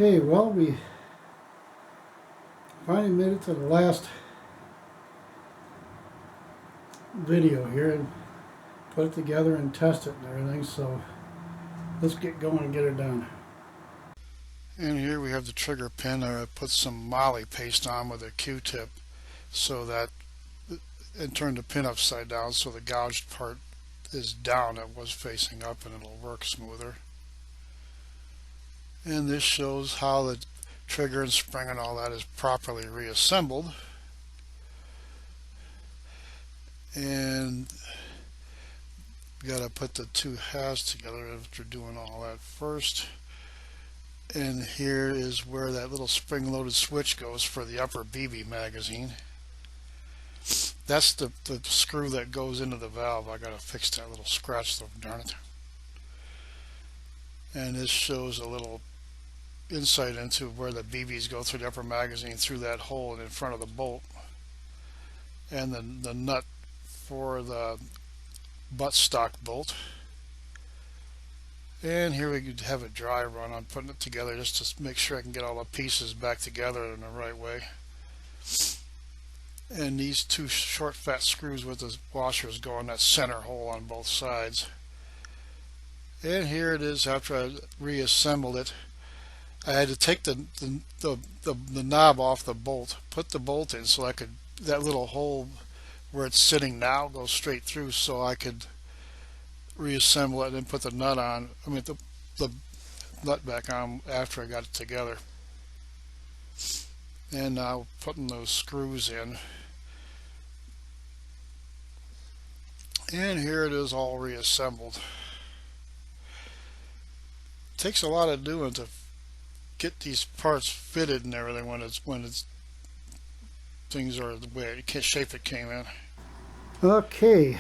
Okay, well, we finally made it to the last video here and put it together and test it and everything, so let's get going and get it done. And here we have the trigger pin. I put some moly paste on with a Q-tip so that, and turn the pin upside down so the gouged part is down. It was facing up and it'll work smoother. And this shows how the trigger and spring and all that is properly reassembled. And we got to put the two halves together after doing all that first. And here is where that little spring-loaded switch goes for the upper BB magazine. That's the screw that goes into the valve. I got to fix that little scratch though, darn it. And this shows a little insight into where the BBs go through the upper magazine through that hole in front of the bolt. And the nut for the buttstock bolt. And here we have a dry run. I'm putting it together just to make sure I can get all the pieces back together in the right way. And these two short fat screws with the washers go in that center hole on both sides. And here it is after I reassembled it. I had to take the knob off the bolt, put the bolt in so I could, that little hole where it's sitting now goes straight through, so I could reassemble it and put the nut on, the nut back on after I got it together. And now putting those screws in. And here it is all reassembled. It takes a lot of doing to get these parts fitted and everything when it's things are the way shape it came in. Okay,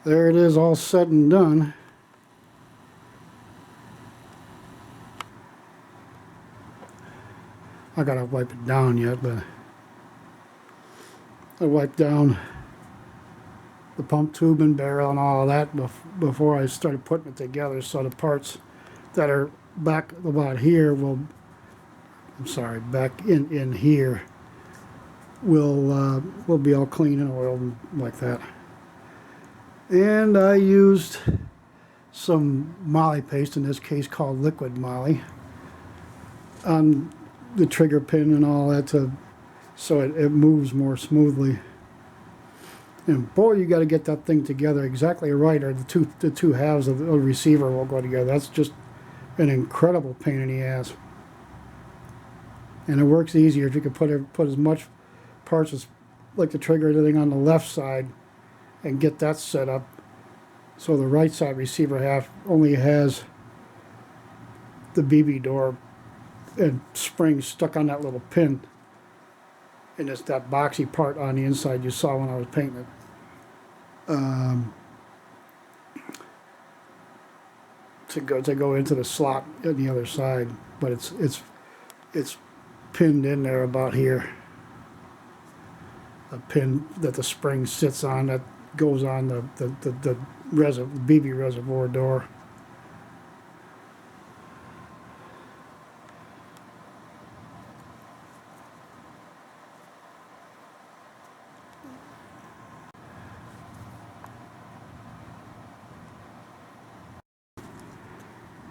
there it is, all said and done. I gotta wipe it down yet, but I wiped down the pump tube and barrel and all of that before I started putting it together, so the parts that are back about here back in here will be all clean and oiled like that. And I used some moly paste, in this case called liquid moly, on the trigger pin and all that so it moves more smoothly. And boy, you got to get that thing together exactly right, or the two halves of the receiver will go together. That's just an incredible pain in the ass. And it works easier if you can put as much parts as, like the trigger and everything, on the left side and get that set up so the right side receiver half only has the BB door and spring stuck on that little pin, and it's that boxy part on the inside you saw when I was painting it. To go into the slot on the other side, but it's pinned in there about here. A pin that the spring sits on that goes on the BB reservoir door.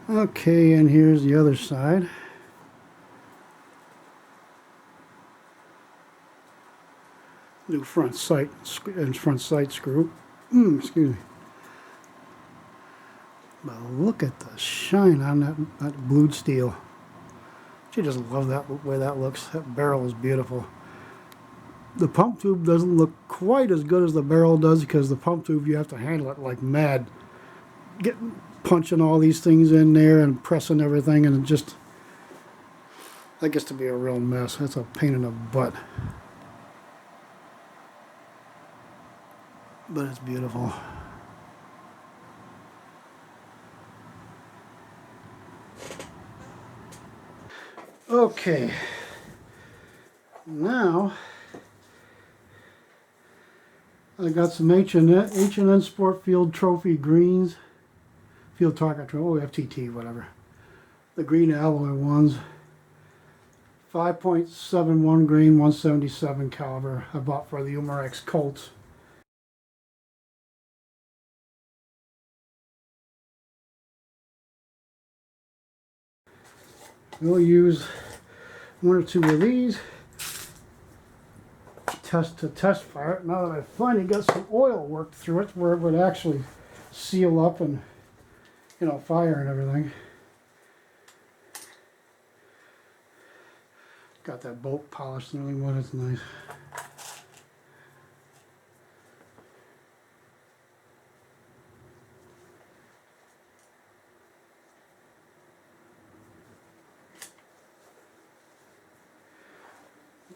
Okay, and here's the other side. New front sight screw. Excuse me. But look at the shine on that blued steel. You just love that way that looks. That barrel is beautiful. The pump tube doesn't look quite as good as the barrel does, because the pump tube you have to handle it like mad, punching all these things in there and pressing everything, and it just, that gets to be a real mess. That's a pain in the butt. But it's beautiful. Okay, now I got some H&N Sport Field Trophy greens, Field Target Trophy, FTT, whatever. the green alloy ones. 5.71 grain, 177 caliber. I bought for the Umarex Colts. We'll use one or two of these to test fire it. Now that I finally got some oil worked through it where it would actually seal up and, you know, fire and everything. Got that bolt polished and everything, but it's nice.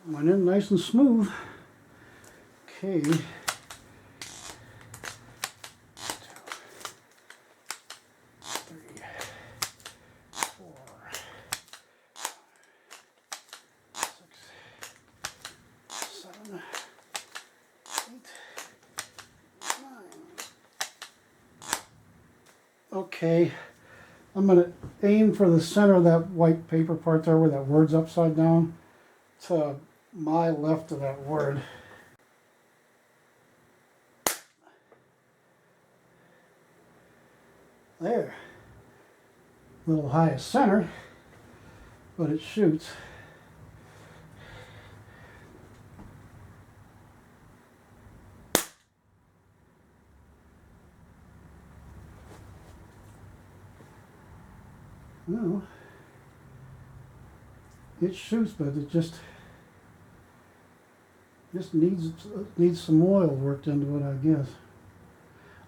Went in nice and smooth. Okay. 2, 3, 4, 6, 7, 8, 9. Okay. I'm going to aim for the center of that white paper part there where that word's upside down to my left of that word. There. A little high of center, but it shoots. Well, it shoots, but it just needs some oil worked into it, I guess.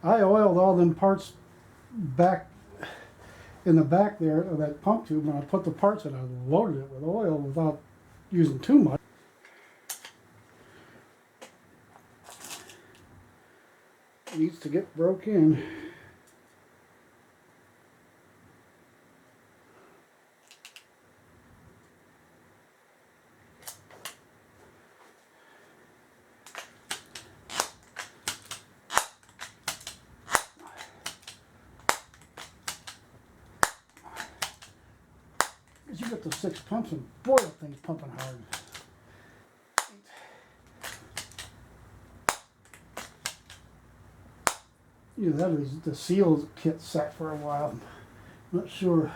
I oiled all them parts back in the back there of that pump tube. When I put the parts in, I loaded it with oil without using too much. It needs to get broke in. You got the 6 pumps and boy, that thing's pumping hard. You know, that is the seal kit sat for a while. I'm not sure.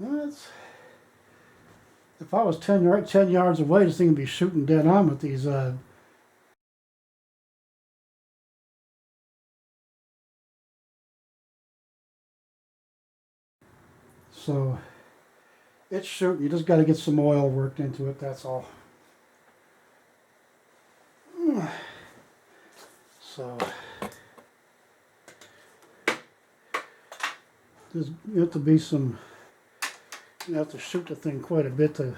Well, if I was 10 yards away, this thing would be shooting dead on with these so it's shooting. You just got to get some oil worked into it, that's all. So there's you have to be some, you have to shoot the thing quite a bit to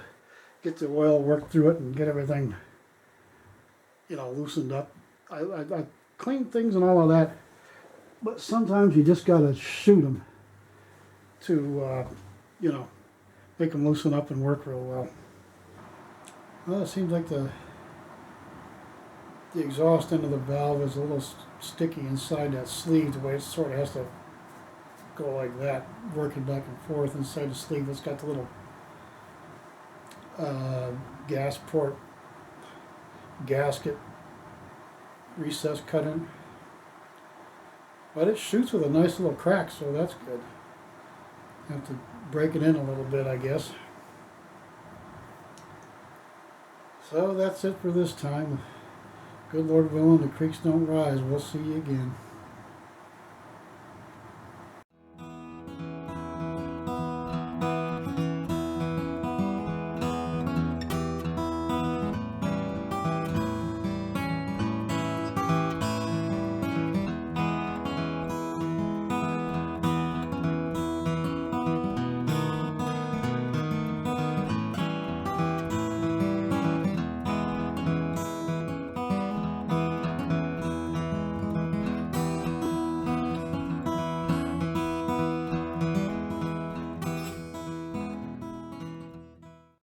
get the oil worked through it and get everything, you know, loosened up. I clean things and all of that, but sometimes you just got to shoot them to, you know, make them loosen up and work real well. Well, it seems like the exhaust end of the valve is a little sticky inside that sleeve, the way it sort of has to go like that, working back and forth inside the sleeve. It's got the little gas port gasket recess cut in. But it shoots with a nice little crack, so that's good. Have to break it in a little bit, I guess. So that's it for this time. Good Lord willing, the creeks don't rise. We'll see you again.